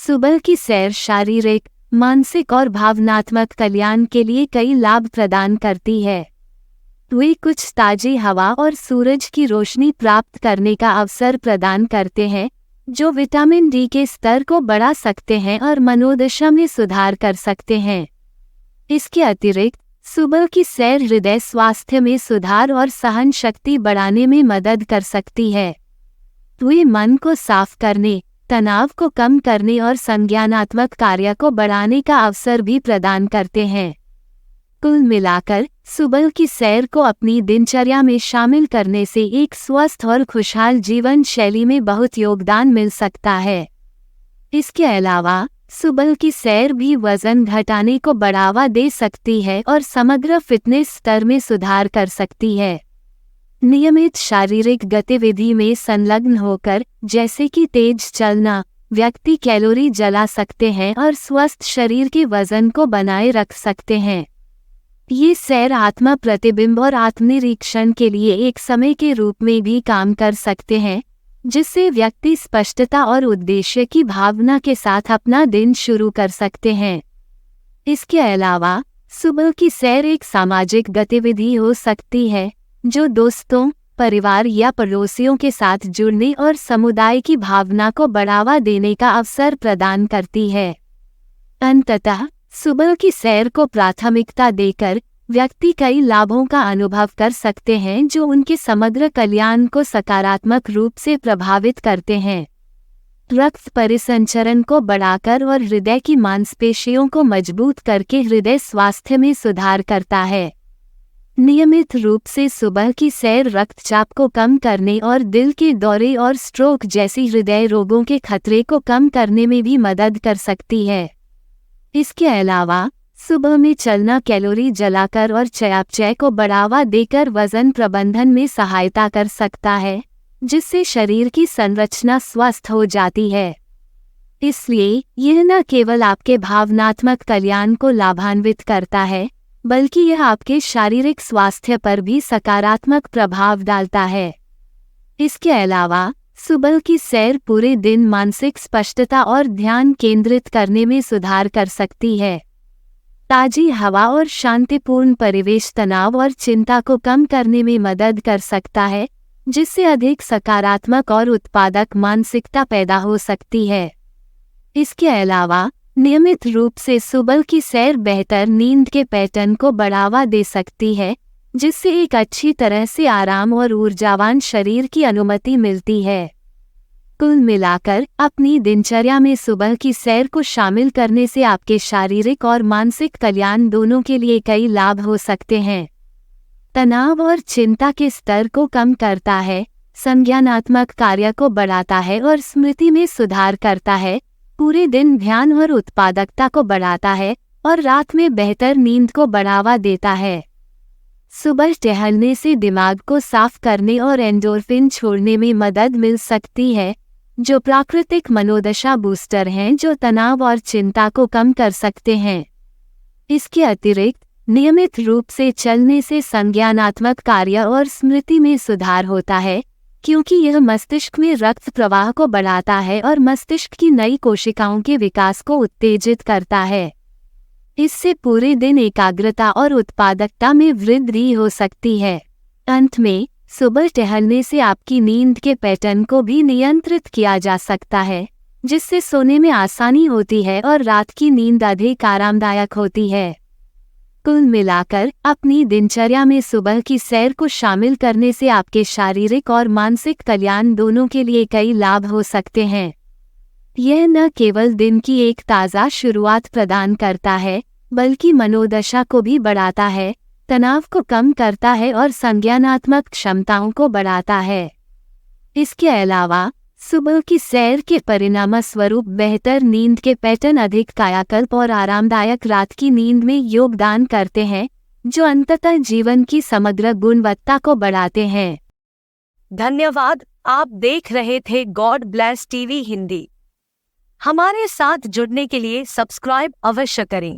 सुबह की सैर शारीरिक, मानसिक और भावनात्मक कल्याण के लिए कई लाभ प्रदान करती है। वे कुछ ताजी हवा और सूरज की रोशनी प्राप्त करने का अवसर प्रदान करते हैं, जो विटामिन डी के स्तर को बढ़ा सकते हैं और मनोदशा में सुधार कर सकते हैं। इसके अतिरिक्त सुबह की सैर हृदय स्वास्थ्य में सुधार और सहन शक्ति बढ़ाने में मदद कर सकती है। वे मन को साफ करने, तनाव को कम करने और संज्ञानात्मक कार्य को बढ़ाने का अवसर भी प्रदान करते हैं। कुल मिलाकर सुबह की सैर को अपनी दिनचर्या में शामिल करने से एक स्वस्थ और खुशहाल जीवन शैली में बहुत योगदान मिल सकता है। इसके अलावा सुबह की सैर भी वजन घटाने को बढ़ावा दे सकती है और समग्र फिटनेस स्तर में सुधार कर सकती है। नियमित शारीरिक गतिविधि में संलग्न होकर, जैसे कि तेज चलना, व्यक्ति कैलोरी जला सकते हैं और स्वस्थ शरीर के वजन को बनाए रख सकते हैं। ये सैर आत्म प्रतिबिंब और आत्मनिरीक्षण के लिए एक समय के रूप में भी काम कर सकते हैं, जिससे व्यक्ति स्पष्टता और उद्देश्य की भावना के साथ अपना दिन शुरू कर सकते हैं। इसके अलावा सुबह की सैर एक सामाजिक गतिविधि हो सकती है, जो दोस्तों, परिवार या पड़ोसियों के साथ जुड़ने और समुदाय की भावना को बढ़ावा देने का अवसर प्रदान करती है। अंततः सुबह की सैर को प्राथमिकता देकर व्यक्ति कई लाभों का अनुभव कर सकते हैं, जो उनके समग्र कल्याण को सकारात्मक रूप से प्रभावित करते हैं। रक्त परिसंचरण को बढ़ाकर और हृदय की मांसपेशियों को मजबूत करके हृदय स्वास्थ्य में सुधार करता है। नियमित रूप से सुबह की सैर रक्तचाप को कम करने और दिल के दौरे और स्ट्रोक जैसी हृदय रोगों के खतरे को कम करने में भी मदद कर सकती है। इसके अलावा सुबह में चलना कैलोरी जलाकर और चयापचय को बढ़ावा देकर वजन प्रबंधन में सहायता कर सकता है, जिससे शरीर की संरचना स्वस्थ हो जाती है। इसलिए यह न केवल आपके भावनात्मक कल्याण को लाभान्वित करता है, बल्कि यह आपके शारीरिक स्वास्थ्य पर भी सकारात्मक प्रभाव डालता है। इसके अलावा सुबह की सैर पूरे दिन मानसिक स्पष्टता और ध्यान केंद्रित करने में सुधार कर सकती है। ताजी हवा और शांतिपूर्ण परिवेश तनाव और चिंता को कम करने में मदद कर सकता है, जिससे अधिक सकारात्मक और उत्पादक मानसिकता पैदा हो सकती है। इसके अलावा नियमित रूप से सुबह की सैर बेहतर नींद के पैटर्न को बढ़ावा दे सकती है, जिससे एक अच्छी तरह से आराम और ऊर्जावान शरीर की अनुमति मिलती है। कुल मिलाकर अपनी दिनचर्या में सुबह की सैर को शामिल करने से आपके शारीरिक और मानसिक कल्याण दोनों के लिए कई लाभ हो सकते हैं। तनाव और चिंता के स्तर को कम करता है, संज्ञानात्मक कार्य को बढ़ाता है और स्मृति में सुधार करता है, पूरे दिन ध्यान और उत्पादकता को बढ़ाता है और रात में बेहतर नींद को बढ़ावा देता है। सुबह टहलने से दिमाग को साफ करने और एंडोर्फिन छोड़ने में मदद मिल सकती है, जो प्राकृतिक मनोदशा बूस्टर हैं जो तनाव और चिंता को कम कर सकते हैं। इसके अतिरिक्त नियमित रूप से चलने से संज्ञानात्मक कार्य और स्मृति में सुधार होता है, क्योंकि यह मस्तिष्क में रक्त प्रवाह को बढ़ाता है और मस्तिष्क की नई कोशिकाओं के विकास को उत्तेजित करता है। इससे पूरे दिन एकाग्रता और उत्पादकता में वृद्धि हो सकती है। अंत में सुबह टहलने से आपकी नींद के पैटर्न को भी नियंत्रित किया जा सकता है, जिससे सोने में आसानी होती है और रात की नींद अधिक आरामदायक होती है। कुल मिलाकर अपनी दिनचर्या में सुबह की सैर को शामिल करने से आपके शारीरिक और मानसिक कल्याण दोनों के लिए कई लाभ हो सकते हैं। यह न केवल दिन की एक ताज़ा शुरुआत प्रदान करता है, बल्कि मनोदशा को भी बढ़ाता है, तनाव को कम करता है और संज्ञानात्मक क्षमताओं को बढ़ाता है। इसके अलावा सुबह की सैर के परिणामस्वरूप बेहतर नींद के पैटर्न अधिक कायाकल्प और आरामदायक रात की नींद में योगदान करते हैं, जो अंततः जीवन की समग्र गुणवत्ता को बढ़ाते हैं। धन्यवाद। आप देख रहे थे गॉड ब्लेस टीवी हिंदी। हमारे साथ जुड़ने के लिए सब्सक्राइब अवश्य करें।